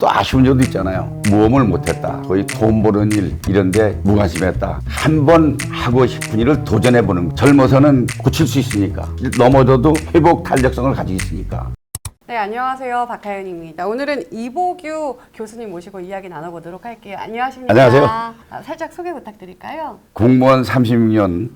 또 아쉬운 점도 있잖아요. 모험을 못했다. 거의 돈 버는 일 이런데 무관심했다. 한 번 하고 싶은 일을 도전해보는. 젊어서는 고칠 수 있으니까. 넘어져도 회복 탄력성을 가지고 있으니까. 네, 안녕하세요. 박하연입니다. 오늘은 이보규 교수님 모시고 이야기 나눠보도록 할게요. 안녕하십니까? 안녕하세요. 살짝 소개 부탁드릴까요? 공무원 36년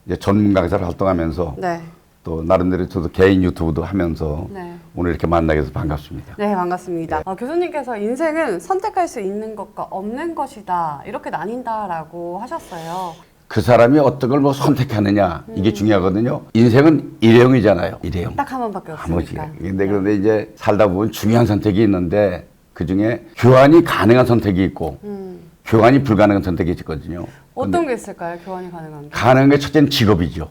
이제 전문 강사를 활동하면서 네. 또 나름대로 저도 개인 유튜브도 하면서 네. 오늘 이렇게 만나게 돼서 반갑습니다. 네, 반갑습니다. 교수님께서 인생은 선택할 수 있는 것과 없는 것이다. 이렇게 나뉜다라고 하셨어요. 그 사람이 어떤 걸 뭐 선택하느냐 이게 중요하거든요. 인생은 일회용이잖아요. 일회용. 딱 한 번밖에 없으니까. 그런데 이제 살다 보면 중요한 선택이 있는데 그 중에 교환이 가능한 선택이 있고 교환이 불가능한 선택이 있거든요. 어떤 게 있을까요? 교환이 가능한 게? 가능한 게 첫째는 직업이죠.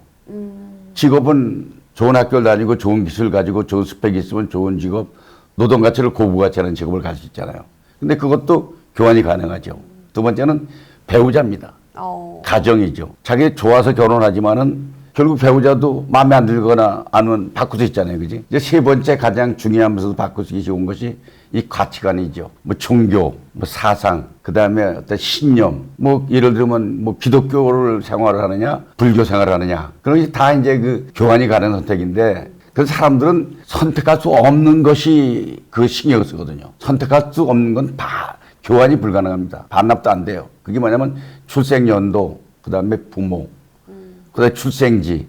직업은 좋은 학교를 다니고 좋은 기술 가지고 좋은 스펙이 있으면 좋은 직업, 노동 가치를 고부가치하는 직업을 갈 수 있잖아요. 근데 그것도 교환이 가능하죠. 두 번째는 배우자입니다. 가정이죠. 자기 좋아서 결혼하지만은 결국 배우자도 마음에 안 들거나 아니면 바꿀 수 있잖아요. 그지? 이제 세 번째 가장 중요하면서도 바꿀 수 있는 것이 이 가치관이죠. 뭐 종교, 뭐 사상, 그 다음에 어떤 신념, 뭐 예를 들면 뭐 기독교를 생활을 하느냐, 불교 생활을 하느냐. 그런 게 다 이제 그 교환이 가는 선택인데 그 사람들은 선택할 수 없는 것이 그 신경을 쓰거든요. 선택할 수 없는 건 다 교환이 불가능합니다. 반납도 안 돼요. 그게 뭐냐면 출생연도, 그 다음에 부모, 그 다음에 출생지,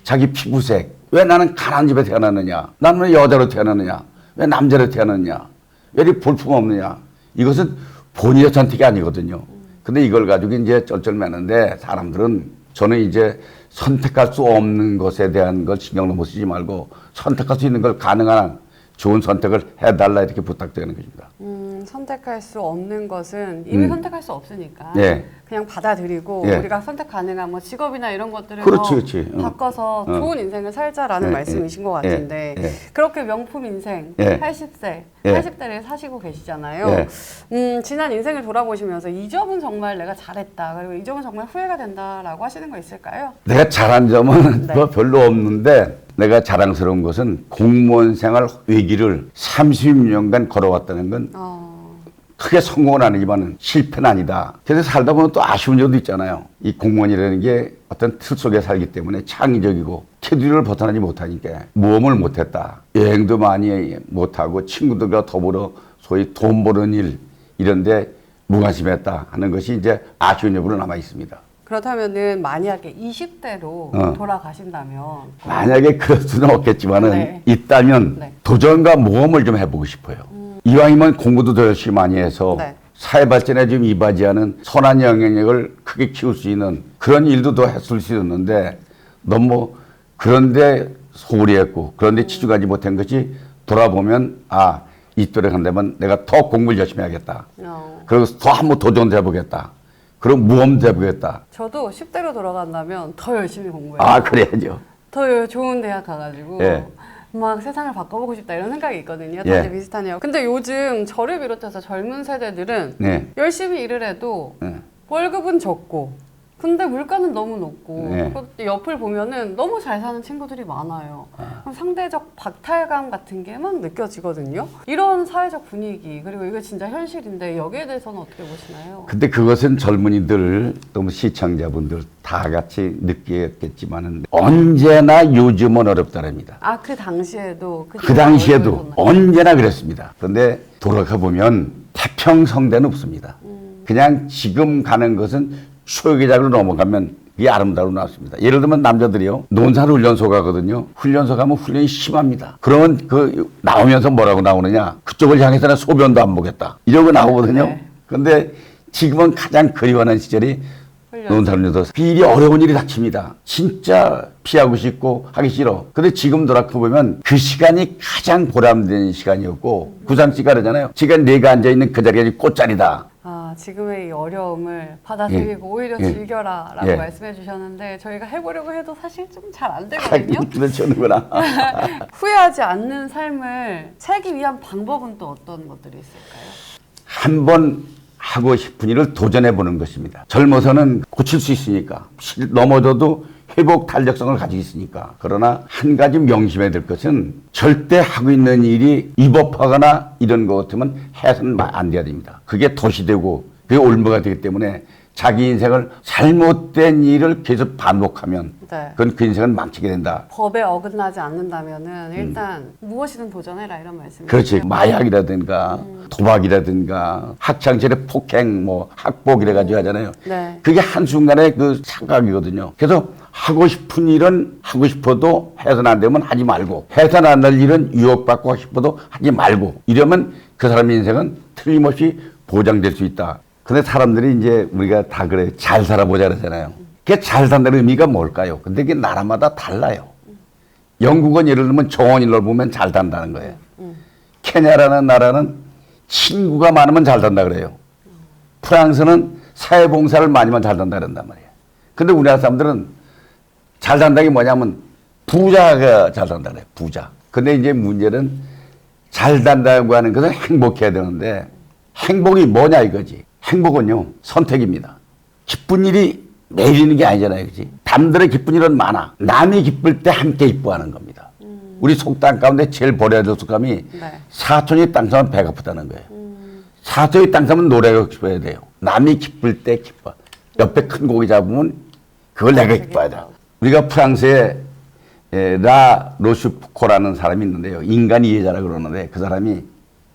자기 피부색. 왜 나는 가난한 집에 태어났느냐? 나는 왜 여자로 태어났느냐? 왜 남자로 태어났느냐? 왜 이렇게 볼품없느냐? 이것은 본인의 선택이 아니거든요. 근데 이걸 가지고 이제 쩔쩔매는데 사람들은 저는 이제 선택할 수 없는 것에 대한 걸 신경 너무 쓰지 말고 선택할 수 있는 걸 가능한 좋은 선택을 해달라 이렇게 부탁드리는 것입니다. 선택할 수 없는 것은 이미 선택할 수 없으니까 예. 그냥 받아들이고 예. 우리가 선택 가능한 뭐 직업이나 이런 것들을 그렇지. 바꿔서 좋은 인생을 살자라는 말씀이신 것 같은데 그렇게 명품 인생 80세, 80대를 사시고 계시잖아요. 지난 인생을 돌아보시면서 이 점은 정말 내가 잘했다. 그리고 이 점은 정말 후회가 된다라고 하시는 거 있을까요? 내가 잘한 점은 뭐 별로 없는데 내가 자랑스러운 것은 공무원 생활 외길을 30년간 걸어왔다는 건 크게 성공은 아니지만 실패는 아니다. 그래서 살다 보면 또 아쉬운 점도 있잖아요. 이 공무원이라는 게 어떤 틀 속에 살기 때문에 창의적이고 테두리를 벗어나지 못하니까 모험을 못했다. 여행도 많이 못하고 친구들과 더불어 소위 돈 버는 일 이런데 무관심했다 하는 것이 이제 아쉬운 여부로 남아 있습니다. 그렇다면은 만약에 20대로 돌아가신다면 만약에 그럴 수는 없겠지만은 있다면 도전과 모험을 좀 해보고 싶어요. 이왕이면 공부도 더 열심히 많이 해서 사회 발전에 좀 이바지하는 선한 영향력을 크게 키울 수 있는 그런 일도 더 했을 수 있는데 너무 그런데 소홀히 했고 그런데 치중하지 못한 것이 돌아보면 이 또래 간다면 내가 더 공부를 열심히 하겠다. 그리고 더 한번 도전도 해보겠다. 그럼 모험도 해보겠다. 저도 10대로 돌아간다면 더 열심히 공부해요. 그래야죠. 더 좋은 대학 가가지고 막 세상을 바꿔보고 싶다 이런 생각이 있거든요. 다들 비슷하네요. 근데 요즘 저를 비롯해서 젊은 세대들은 열심히 일을 해도 월급은 적고 근데 물가는 너무 높고 또 옆을 보면은 너무 잘 사는 친구들이 많아요. 그럼 상대적 박탈감 같은 게 막 느껴지거든요. 이런 사회적 분위기 그리고 이거 진짜 현실인데 여기에 대해서는 어떻게 보시나요? 근데 그것은 젊은이들 또 시청자분들 다 같이 느끼겠지만은 언제나 요즘은 어렵다랍니다. 그 당시에도 그 당시에도 언제나 그랬습니다. 그런데 돌아가 보면 태평성대는 없습니다. 그냥 지금 가는 것은 추억의 장으로 넘어가면 이게 아름다워 나왔습니다. 예를 들면 남자들이요. 논산훈련소 가거든요. 훈련소 가면 훈련이 심합니다. 그러면 나오면서 뭐라고 나오느냐. 그쪽을 향해서는 소변도 안 보겠다. 이러고 나오거든요. 그런데 지금은 가장 그리워하는 시절이 논산훈련소. 일이 어려운 일이 닥칩니다. 진짜 피하고 싶고 하기 싫어. 근데 지금 돌아보면 그 시간이 가장 보람된 시간이었고 구상씨가 그러잖아요. 지금 내가 앉아있는 그 자리가 꽃자리다. 지금의 이 어려움을 받아들이고 오히려 즐겨라 라고 말씀해 주셨는데 저희가 해보려고 해도 사실 좀 잘 안 되거든요. 그렇구나. 후회하지 않는 삶을 살기 위한 방법은 또 어떤 것들이 있을까요? 한번 하고 싶은 일을 도전해보는 것입니다. 젊어서는 고칠 수 있으니까 넘어져도 회복 탄력성을 가지고 있으니까. 그러나 한 가지 명심해야 될 것은 절대 하고 있는 일이 위법하거나 이런 것 같으면 해서는 안 돼야 됩니다. 그게 도시되고 그게 올무가 되기 때문에 자기 인생을 잘못된 일을 계속 반복하면 네. 그건 그 인생을 망치게 된다. 법에 어긋나지 않는다면은 일단 무엇이든 도전해라 이런 말씀이죠. 그렇지. 마약이라든가 도박이라든가 학창시절에 폭행 뭐 학폭 이래가지고 하잖아요. 네. 그게 한순간의 그 착각이거든요. 그래서 하고 싶은 일은 하고 싶어도 해서는 안 되면 하지 말고 해서는 안 될 일은 유혹받고 하고 싶어도 하지 말고 이러면 그 사람의 인생은 틀림없이 보장될 수 있다. 근데 사람들이 이제 우리가 다 그래 잘 살아보자 그러잖아요. 그게 잘 산다는 의미가 뭘까요? 근데 그게 나라마다 달라요. 영국은 예를 들면 정원일로 보면 잘 산다는 거예요. 케냐라는 나라는 친구가 많으면 잘 산다 그래요. 프랑스는 사회봉사를 많이 하면 잘 산다 그런단 말이에요. 근데 우리나라 사람들은 잘 산다는 게 뭐냐면 부자가 잘 산다 그래요. 부자. 근데 이제 문제는 잘 산다고 하는 것은 행복해야 되는데 행복이 뭐냐 이거지. 행복은요 선택입니다. 기쁜 일이 매일 있는 게 아니잖아요. 그지? 남들의 기쁜 일은 많아. 남이 기쁠 때 함께 기뻐하는 겁니다. 우리 속담 가운데 제일 버려야 될 속담이 네. 사촌이 땅 사면 배가 고프다는 거예요. 사촌이 땅 사면 노래가 기뻐야 돼요. 남이 기쁠 때 기뻐. 옆에 큰 고기 잡으면 그걸 내가 기뻐야 돼. 우리가 프랑스에 라 로슈코라는 사람이 있는데요. 인간 이해자라고 그러는데 그 사람이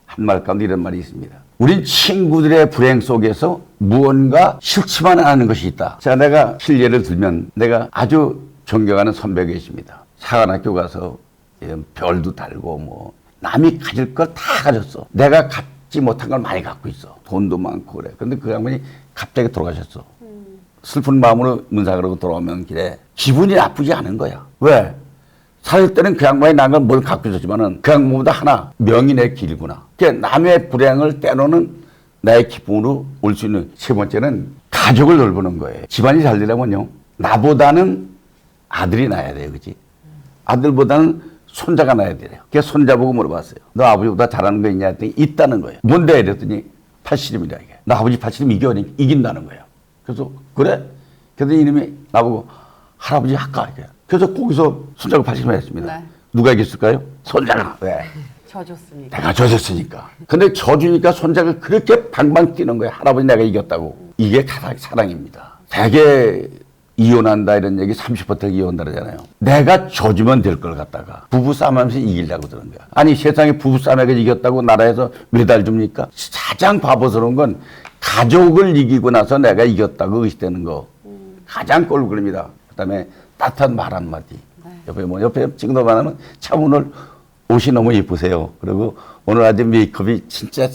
한 말 가운데 이런 말이 있습니다. 우린 친구들의 불행 속에서 무언가 싫지만 않은 것이 있다. 자, 내가 실례를 들면 내가 아주 존경하는 선배가 계십니다. 사관학교 가서 별도 달고 뭐 남이 가질 걸 다 가졌어. 내가 갖지 못한 걸 많이 갖고 있어. 돈도 많고 그래. 근데 그 양반이 갑자기 돌아가셨어. 슬픈 마음으로 문상으로 돌아오면 길에 기분이 나쁘지 않은 거야. 왜? 살 때는 그 양반이 난 걸 뭘 갖고 있었지만은 그 양반보다 하나 명이 내 길구나. 그러니까 남의 불행을 때로는 나의 기쁨으로 올 수 있는 세 번째는 가족을 돌보는 거예요. 집안이 잘 되려면요. 나보다는 아들이 나야 돼요. 그지? 아들보다는 손자가 나야 돼요. 그래서 손자 보고 물어봤어요. 너 아버지보다 잘하는 거 있냐 했더니 있다는 거예요. 뭔데? 이랬더니 팔씨름이다 이게. 나 아버지 팔씨름 이긴다는 거예요. 그래서 그래? 그래서 이놈이 나보고 할아버지 할까? 이게. 그래서 거기서 손자가 팔씨름을 했습니다. 네. 누가 이겼을까요? 손자가. 왜? 져줬으니까. 내가 져줬으니까. 근데 져주니까 손자가 그렇게 방방 뛰는 거예요. 할아버지 내가 이겼다고. 이게 가장 사랑입니다. 되게 이혼한다 이런 얘기 30% 이혼한다 그러잖아요. 내가 져주면 될 걸 갖다가 부부싸움하면서 이기려고 그러는 거야. 아니 세상에 부부싸움에서 이겼다고 나라에서 메달 줍니까? 가장 바보스러운 건 가족을 이기고 나서 내가 이겼다고 의식되는 거. 가장 꼴 그럽니다. 그다음에 따뜻한 말 한마디. 네. 옆에 지금도 말하면 참 오늘 옷이 너무 예쁘세요. 그리고 오늘 아주 메이크업이 진짜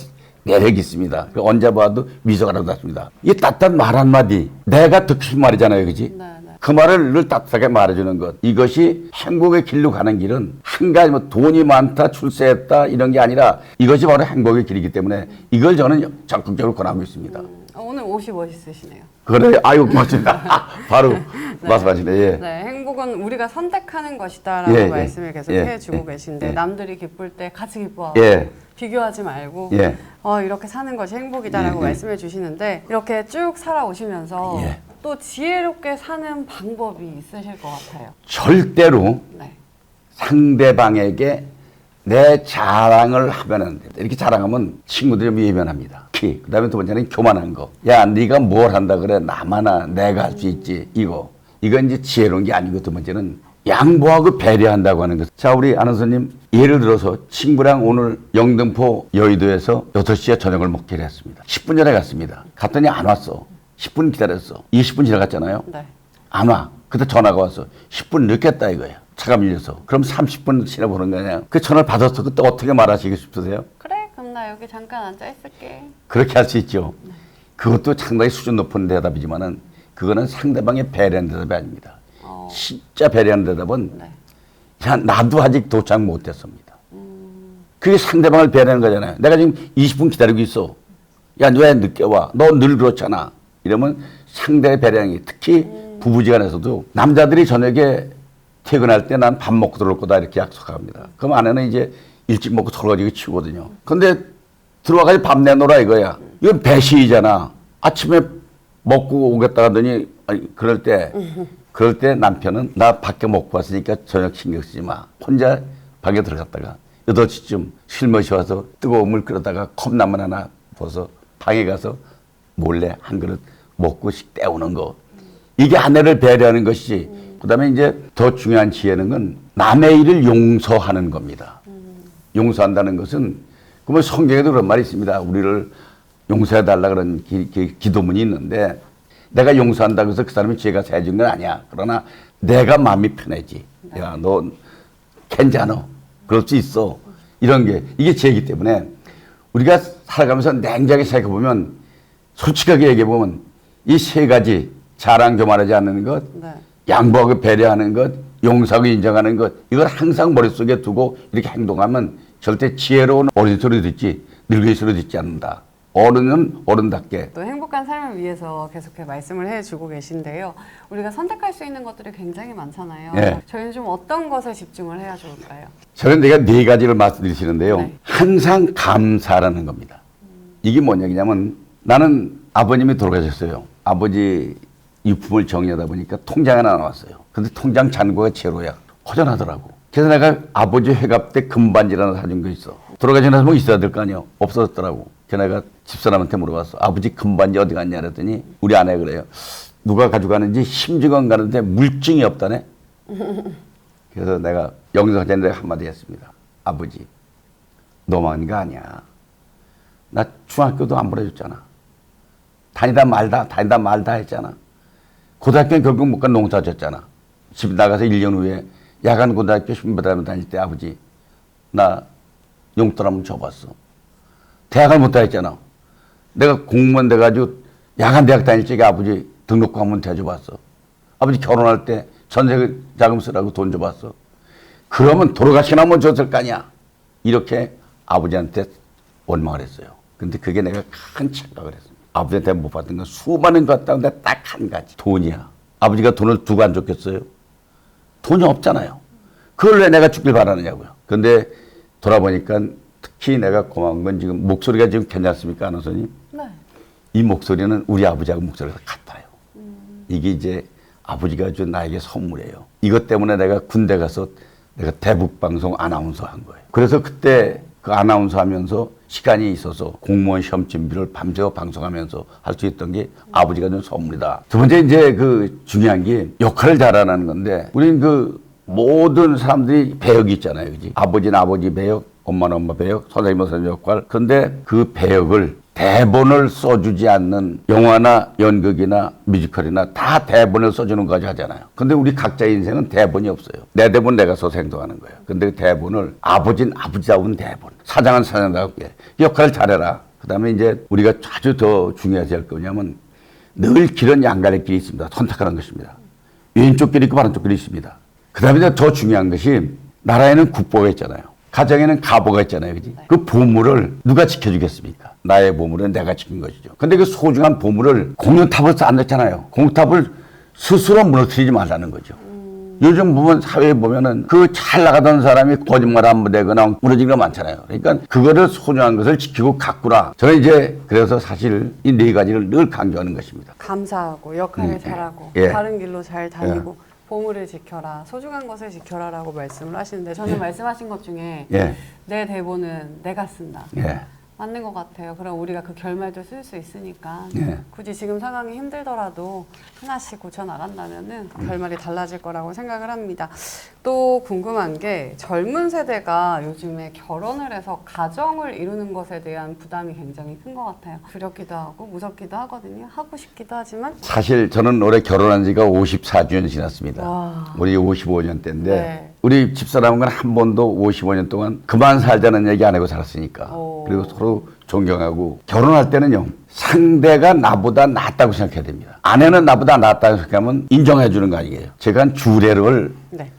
매력 있습니다. 언제 봐도 미소가 나왔습니다. 이 따뜻한 말 한마디. 내가 듣고 싶은 말이잖아요. 그지? 네, 네. 그 말을 늘 따뜻하게 말해주는 것. 이것이 행복의 길로 가는 길은 한 가지 뭐 돈이 많다, 출세했다 이런 게 아니라 이것이 바로 행복의 길이기 때문에 이걸 저는 적극적으로 권하고 있습니다. 오늘 옷이 멋있으시네요. 그래, 아유, 맞습니다. 바로 네. 말씀하시네. 예. 네, 행복은 우리가 선택하는 것이다라고 예, 말씀을 계속 해주고 계신데 남들이 기쁠 때 같이 기뻐하고 비교하지 말고 이렇게 사는 것이 행복이다라고 말씀해 주시는데 이렇게 쭉 살아오시면서 또 지혜롭게 사는 방법이 있으실 것 같아요. 절대로 상대방에게 내 자랑을 하면 안 돼. 이렇게 자랑하면 친구들이 예민합니다. 그 다음에 두 번째는 교만한 거. 야, 네가 뭘 한다 그래. 나만아, 내가 할 수 있지. 이건 이제 지혜로운 게 아니고 두 번째는 양보하고 배려한다고 하는 것. 자, 우리 아나운서님, 예를 들어서 친구랑 오늘 영등포 여의도에서 6시에 저녁을 먹기로 했습니다. 10분 전에 갔습니다. 갔더니 안 왔어. 10분 기다렸어. 20분 지나갔잖아요. 네. 안 와. 그때 전화가 왔어. 10분 늦겠다 이거야. 차가 밀려서. 그럼 30분 지나보는 거냐. 그 전화를 받았어. 그때 어떻게 말하시고 싶으세요? 그래, 그럼 나 여기 잠깐 앉아 있을게. 그렇게 할 수 있죠. 네. 그것도 상당히 수준 높은 대답이지만은 그거는 상대방의 배려하는 대답이 아닙니다. 진짜 배려하는 대답은 야, 나도 아직 도착 못했습니다. 그게 상대방을 배려하는 거잖아요. 내가 지금 20분 기다리고 있어. 야, 너 왜 늦게 와? 너 늘 그렇잖아. 이러면 상대의 배려하는 게 특히 부부지간에서도 남자들이 저녁에 퇴근할 때 난 밥 먹고 들어올 거다 이렇게 약속합니다. 그럼 아내는 이제 일찍 먹고 설거지 치우거든요. 근데 들어와가지고 밥 내놓으라 이거야. 이건 배시이잖아. 아침에 먹고 오겠다 하더니 그럴 때 그럴 때 남편은 나 밖에 먹고 왔으니까 저녁 신경 쓰지 마. 혼자 방에 들어갔다가 8시쯤 실머시 와서 뜨거운 물 끓여다가 컵라면 하나 부어서 방에 가서 몰래 한 그릇 먹고 식 때우는 거. 이게 아내를 배려하는 것이지. 그다음에 이제 더 중요한 지혜는 건 남의 일을 용서하는 겁니다. 용서한다는 것은 그러면 성경에도 그런 말이 있습니다. 우리를 용서해달라 그런 기도문이 있는데 내가 용서한다고 해서 그 사람이 죄가 사해진 건 아니야. 그러나 내가 마음이 편해지. 야, 너 괜찮아. 그럴 수 있어. 이런 게 이게 죄이기 때문에 우리가 살아가면서 냉정하게 생각해보면 솔직하게 얘기해보면 이 세 가지 자랑 교만하지 않는 것, 네. 양보하고 배려하는 것, 용서하고 인정하는 것 이걸 항상 머릿속에 두고 이렇게 행동하면 절대 지혜로운 어린 소리 듣지 늙은이 소리 듣지 않는다. 어른은 어른답게. 또 행복한 삶을 위해서 계속해 말씀을 해주고 계신데요. 우리가 선택할 수 있는 것들이 굉장히 많잖아요. 네. 저희는 좀 어떤 것에 집중을 해야 좋을까요? 저는 내가 4가지를 말씀드리시는데요. 네. 항상 감사라는 겁니다. 이게 뭐냐면 나는 아버님이 돌아가셨어요. 아버지 유품을 정리하다 보니까 통장 하나 나왔어요. 근데 통장 잔고가 제로야. 허전하더라고. 그래서 내가 아버지 회갑 때 금반지 하나 사준 거 있어. 돌아가시고 나서 뭐 있어야 될 거 아니에요. 없어졌더라고. 그래서 내가 집사람한테 물어봤어. 아버지 금반지 어디 갔냐 그랬더니 우리 아내가 그래요. 누가 가져가는지 심증은 가는데 물증이 없다네. 그래서 내가 영성자한테 한마디 했습니다. 아버지 너무한 거 아니야. 나 중학교도 안 보내줬잖아. 다니다 말다 했잖아. 고등학교는 결국 못 간 농사졌잖아. 집 나가서 1년 후에 야간 고등학교 신부대학교 다닐 때 아버지 나 용돈 한번 줘봤어. 대학을 못 다녔잖아. 내가 공무원 돼가지고 야간 대학 다닐 적에 아버지 등록금 한번 대줘봤어. 아버지 결혼할 때 전세 자금 쓰라고 돈 줘봤어. 그러면 돌아가시나 한번 줬을 거 아니야. 이렇게 아버지한테 원망을 했어요. 근데 그게 내가 큰 착각을 했습니다. 아버지한테 못 받은 건 수많은 것 같다. 근데 딱 한 가지. 돈이야. 아버지가 돈을 두고 안 줬겠어요? 돈이 없잖아요. 그걸 왜 내가 죽길 바라느냐고요. 근데 돌아보니까 특히 내가 고마운 건 지금 목소리가 지금 괜찮습니까, 아나운서님? 네. 이 목소리는 우리 아버지하고 목소리가 같아요. 이게 이제 아버지가 준 나에게 선물이에요. 이것 때문에 내가 군대 가서 내가 대북방송 아나운서 한 거예요. 그래서 그때 그 아나운서 하면서 시간이 있어서 공무원 시험 준비를 밤새워 방송하면서 할 수 있던 게 아버지가 준 선물이다. 두 번째 이제 그 중요한 게 역할을 잘하는 건데 우리는 그 모든 사람들이 배역이 있잖아요. 그지? 아버지는 아버지 배역, 엄마는 엄마 배역, 선생님은 선생님 역할. 근데 그 배역을 대본을 써주지 않는 영화나 연극이나 뮤지컬이나 다 대본을 써주는 거지 하잖아요. 근데 우리 각자의 인생은 대본이 없어요. 내 대본 내가 써서 행동하는 거예요. 근데 그 대본을 아버지는 아버지다운 대본, 사장은 사장답게 역할을 잘해라. 그 다음에 이제 우리가 아주 더 중요하지 할 거냐면 늘 길은 양갈의 길이 있습니다. 선택하는 것입니다. 왼쪽 길이 있고 바른쪽 길이 있습니다. 그 다음에 더 중요한 것이 나라에는 국보가 있잖아요. 가정에는 가보가 있잖아요. 그지? 그 보물을 누가 지켜주겠습니까? 나의 보물은 내가 지킨 것이죠. 근데 그 소중한 보물을 공룡탑을 안 넣잖아요. 공룡탑을 스스로 무너뜨리지 말라는 거죠. 요즘 보면 사회에 보면은 그 잘 나가던 사람이 거짓말 한번 되거나 무너진 거 많잖아요. 그러니까 그거를 소중한 것을 지키고 가꾸라. 저는 이제 그래서 사실 이 4가지를 늘 강조하는 것입니다. 감사하고 역할을 잘하고 예. 바른 길로 잘 다니고 보물을 지켜라, 소중한 것을 지켜라라고 말씀을 하시는데 저는 말씀하신 것 중에 내 대본은 내가 쓴다. 맞는 것 같아요. 그럼 우리가 그 결말도 쓸 수 있으니까 굳이 지금 상황이 힘들더라도 하나씩 고쳐나간다면은 그 결말이 달라질 거라고 생각을 합니다. 또 궁금한 게 젊은 세대가 요즘에 결혼을 해서 가정을 이루는 것에 대한 부담이 굉장히 큰 것 같아요. 두렵기도 하고 무섭기도 하거든요. 하고 싶기도 하지만 사실 저는 올해 결혼한 지가 54주년 지났습니다. 와. 우리 55년대인데 네. 우리 집사람은 한 번도 55년 동안 그만 살자는 얘기 안 하고 살았으니까. 그리고 서로 존경하고 결혼할 때는요. 상대가 나보다 낫다고 생각해야 됩니다. 아내는 나보다 낫다고 생각하면 인정해 주는 거 아니에요. 제가 한 주례를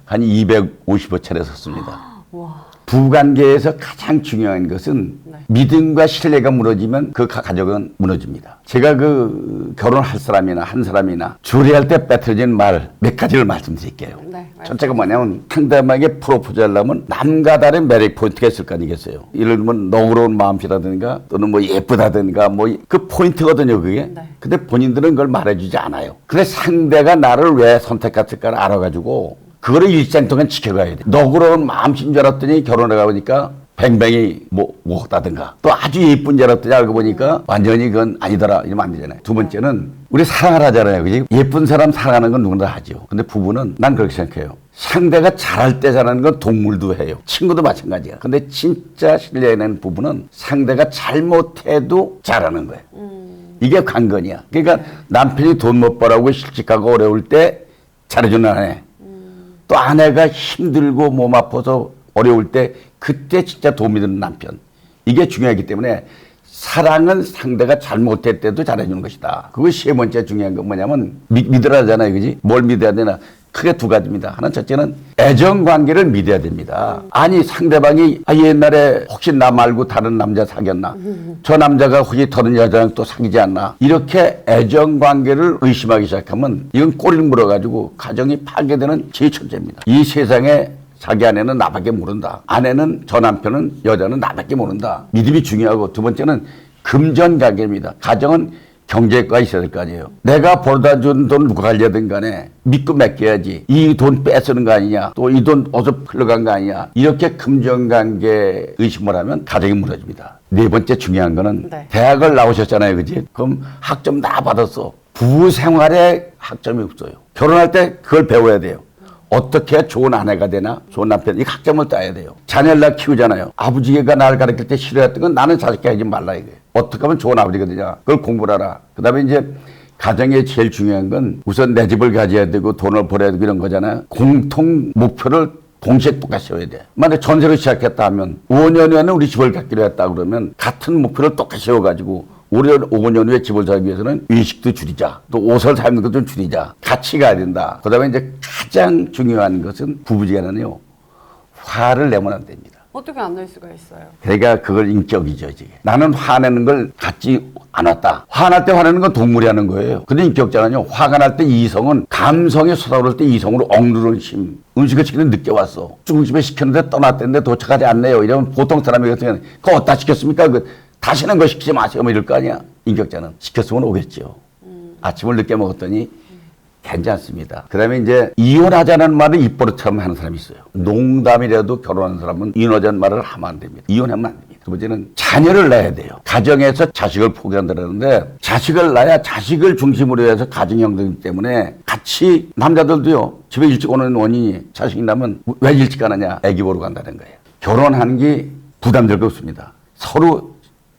한 250여 차례 섰습니다. 와. 부부관계에서 가장 중요한 것은 네. 믿음과 신뢰가 무너지면 그 가정은 무너집니다. 제가 그 결혼할 사람이나 한 사람이나 조리할 때 빼뜨려진 말 몇 가지를 말씀드릴게요. 네, 첫째가 뭐냐면 상대방에게 프로포즈 하려면 남과 다른 매력 포인트가 있을 거 아니겠어요. 예를 들면 너그러운 마음씨라든가 또는 뭐 예쁘다든가 뭐 그 포인트거든요 그게. 네. 근데 본인들은 그걸 말해주지 않아요. 그래 상대가 나를 왜 선택했을까를 알아가지고 그거를 일생 동안 지켜가야 돼. 너그러운 마음씨인 줄 알았더니 결혼해 가보니까 뱅뱅이 뭐다든가 또 아주 예쁜 줄 알았더니 알고 보니까 완전히 그건 아니더라 이러면 안 되잖아요. 두 번째는 우리 사랑을 하잖아요. 그지? 예쁜 사람 사랑하는 건 누구나 하죠. 근데 부부는 난 그렇게 생각해요. 상대가 잘할 때 잘하는 건 동물도 해요. 친구도 마찬가지야. 근데 진짜 신뢰하는 부부는 상대가 잘못해도 잘하는 거예요. 이게 관건이야. 그러니까 남편이 돈 못 벌라고 실직하고 어려울 때 잘해주는 아내. 또 아내가 힘들고 몸 아파서 어려울 때 그때 진짜 도움이 되는 남편. 이게 중요하기 때문에 사랑은 상대가 잘못할 때도 잘해주는 것이다. 그것이 세 번째 중요한 건 뭐냐면 믿으라잖아요. 그지? 뭘 믿어야 되나? 크게 두 가지입니다. 하나는 첫째는 애정관계를 믿어야 됩니다. 아니 상대방이 옛날에 혹시 나 말고 다른 남자 사귀었나? 저 남자가 혹시 다른 여자랑 또 사귀지 않나? 이렇게 애정관계를 의심하기 시작하면 이건 꼬리를 물어가지고 가정이 파괴되는 제일 첫째입니다. 이 세상에 자기 아내는 나밖에 모른다. 아내는 저 남편은 여자는 나밖에 모른다. 믿음이 중요하고 두 번째는 금전관계입니다. 가정은 경제가 있어야 될 거 아니에요. 내가 벌어다 준 돈 누가 관리하든 간에 믿고 맡겨야지. 이 돈 뺏쓰는 거 아니냐. 또 이 돈 어디서 흘러간 거 아니냐. 이렇게 금전관계 의심을 하면 가정이 무너집니다. 네 번째 중요한 거는 네. 대학을 나오셨잖아요. 그지? 그럼 학점 다 받았어. 부부 생활에 학점이 없어요. 결혼할 때 그걸 배워야 돼요. 어떻게 해야 좋은 아내가 되나 좋은 남편 이 학점을 따야 돼요. 자녀를 나 키우잖아요. 아버지가 나를 가르칠 때 싫어했던 건 나는 자식이 하지 말라 이거예요. 어떻게 하면 좋은 아버지가 되냐 그걸 공부를 하라. 그 다음에 이제 가정에 제일 중요한 건 우선 내 집을 가져야 되고 돈을 벌어야 되고 이런 거잖아요. 공통 목표를 동시에 똑같이 세워야 돼. 만약에 전세로 시작했다 하면 5년 후에는 우리 집을 갖기로 했다 그러면 같은 목표를 똑같이 세워가지고 우리 5년 후에 집을 사기 위해서는 외식도 줄이자. 또 옷을 사는 것도 좀 줄이자. 같이 가야 된다. 그 다음에 이제 가장 중요한 것은 부부지간에는요. 화를 내면 안 됩니다. 어떻게 안 낼 수가 있어요? 그러니까 그걸 인격이죠. 이제. 나는 화내는 걸 갖지 않았다. 화날 때 화내는 건 동물이 하는 거예요. 근데 인격자는요. 화가 날 때 이성은 감성이 솟아오를 때 이성으로 억누르는 힘. 음식을 시키는 늦게 왔어. 중심에 시켰는데 떠났는데 도착하지 않네요. 이러면 보통 사람이 같으면 그거 어디다 시켰습니까? 다시는 그거 시키지 마세요. 뭐 이럴 거 아니야. 인격자는 시켰으면 오겠죠. 아침을 늦게 먹었더니 괜찮습니다. 그 다음에 이제 이혼하자는 말을 입버릇처럼 하는 사람이 있어요. 농담이라도 결혼하는 사람은 이혼하자는 말을 하면 안 됩니다. 이혼하면 안 됩니다. 두 번째는 자녀를 낳아야 돼요. 가정에서 자식을 포기한다는데 자식을 낳아야 자식을 중심으로 해서 가정이 형성되기 때문에 같이 남자들도요. 집에 일찍 오는 원인이 자식이 나면 왜 일찍 가느냐. 애기 보러 간다는 거예요. 결혼하는 게 부담될 거 없습니다. 서로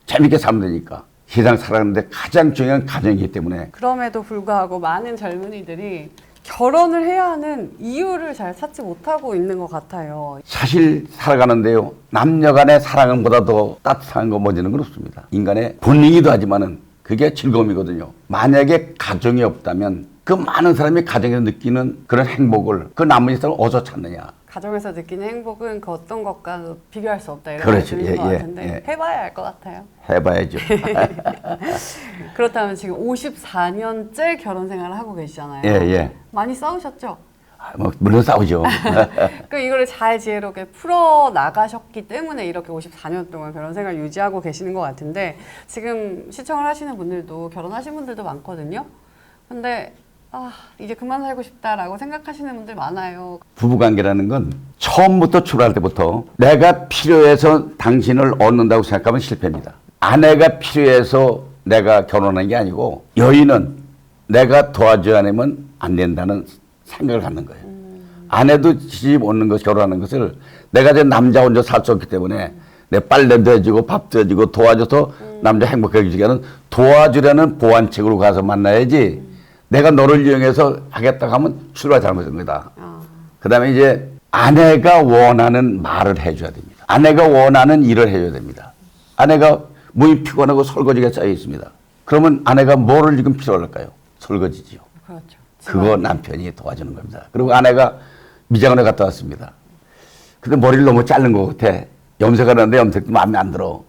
재밌게 살면 되니까. 세상 살아가는데 가장 중요한 가정이기 때문에. 그럼에도 불구하고 많은 젊은이들이 결혼을 해야 하는 이유를 잘 찾지 못하고 있는 것 같아요. 사실 살아가는데요. 남녀 간의 사랑보다 더 따뜻한 거 뭔지는 건 없습니다. 인간의 본능이기도 하지만은 그게 즐거움이거든요. 만약에 가정이 없다면 그 많은 사람이 가정에서 느끼는 그런 행복을 그 남은 세상을 어디서 찾느냐. 가정에서 느끼는 행복은 그 어떤 것과 비교할 수 없다 이런 그렇죠. 말씀이신 예, 것 예, 같은데 예. 해봐야 알 것 같아요. 해봐야죠. 그렇다면 지금 54년째 결혼 생활을 하고 계시잖아요. 예, 예. 많이 싸우셨죠? 뭐 물론 싸우죠. 그 이거를 잘 지혜롭게 풀어 나가셨기 때문에 이렇게 54년 동안 결혼 생활 유지하고 계시는 것 같은데 지금 시청을 하시는 분들도 결혼하신 분들도 많거든요. 근데 이제 그만 살고 싶다라고 생각하시는 분들 많아요. 부부관계라는 건 처음부터 출발할 때부터 내가 필요해서 당신을 얻는다고 생각하면 실패입니다. 아내가 필요해서 내가 결혼한 게 아니고 여인은 내가 도와줘야 하면 안 된다는 생각을 갖는 거예요. 아내도 시집 오는 것, 결혼하는 것을 내가 이제 남자 혼자 살 수 없기 때문에 내 빨래도 해주고 밥도 해주고 도와줘서 남자 행복하게 해주기 위해서는 도와주려는 보완책으로 가서 만나야지 내가 너를 이용해서 하겠다고 하면 출발 잘못된 거다. 그 다음에 이제 아내가 원하는 말을 해줘야 됩니다. 아내가 원하는 일을 해줘야 됩니다. 아내가 몸이 피곤하고 설거지가 쌓여 있습니다. 그러면 아내가 뭐를 지금 필요할까요? 설거지지요. 그렇죠. 그거 남편이 도와주는 겁니다. 그리고 아내가 미장원에 갔다 왔습니다. 근데 머리를 너무 자른 것 같아. 염색을 하는데 염색도 마음에 안 들어.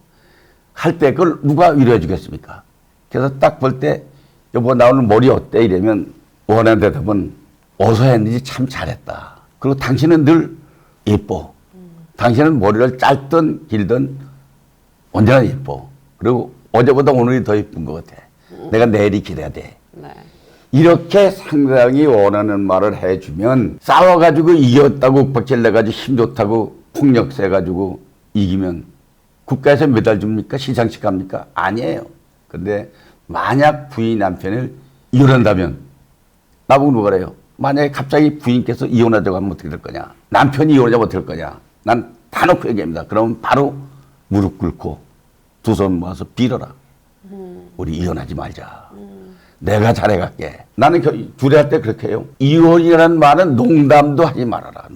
할 때 그걸 누가 위로해 주겠습니까? 그래서 딱 볼 때 여보 나 오늘 머리 어때? 이러면 원하는 대답은 어서 했는지 참 잘했다. 그리고 당신은 늘 예뻐. 당신은 머리를 짧든 길든 언제나 예뻐. 그리고 어제보다 오늘이 더 예쁜 것 같아. 내가 내일이 기대야 돼. 네. 이렇게 상대방이 원하는 말을 해주면 싸워가지고 이겼다고 윽박질 내가지고 힘 좋다고 폭력 세가지고 이기면 국가에서 메달 줍니까? 시상식 갑니까? 아니에요. 근데 만약 부인 남편을 이혼한다면 나보고 누가 그래요? 만약에 갑자기 부인께서 이혼하자고 하면 어떻게 될 거냐? 남편이 이혼하자면 어떻게 될 거냐? 난 다 놓고 얘기합니다. 그럼 바로 무릎 꿇고 두 손 모아서 빌어라. 우리 이혼하지 말자. 내가 잘해갈게. 나는 주례할 때 그렇게 해요. 이혼이라는 말은 농담도 하지 말아라.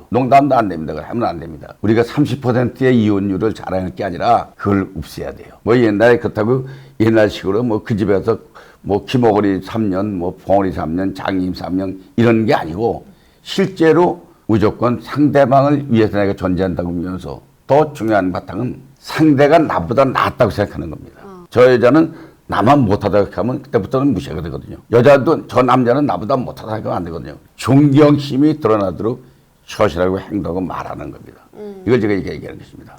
농담도 안 됩니다. 그걸 하면 안 됩니다. 우리가 30%의 이혼율을 자랑할 게 아니라 그걸 없애야 돼요. 뭐 옛날에 그렇다고 옛날식으로 뭐 그 집에서 뭐 키모거리 3년, 뭐 봉어리 3년, 장님 3년 이런 게 아니고 실제로 무조건 상대방을 위해서 내가 존재한다고 하면서 더 중요한 바탕은 상대가 나보다 낫다고 생각하는 겁니다. 저 여자는 나만 못하다고 생각하면 그때부터는 무시하게 되거든요. 여자도 저 남자는 나보다 못하다고 생각하면 안 되거든요. 존경심이 드러나도록 처신하고 행동하고 말하는 겁니다. 이걸 제가 얘기하는 것입니다.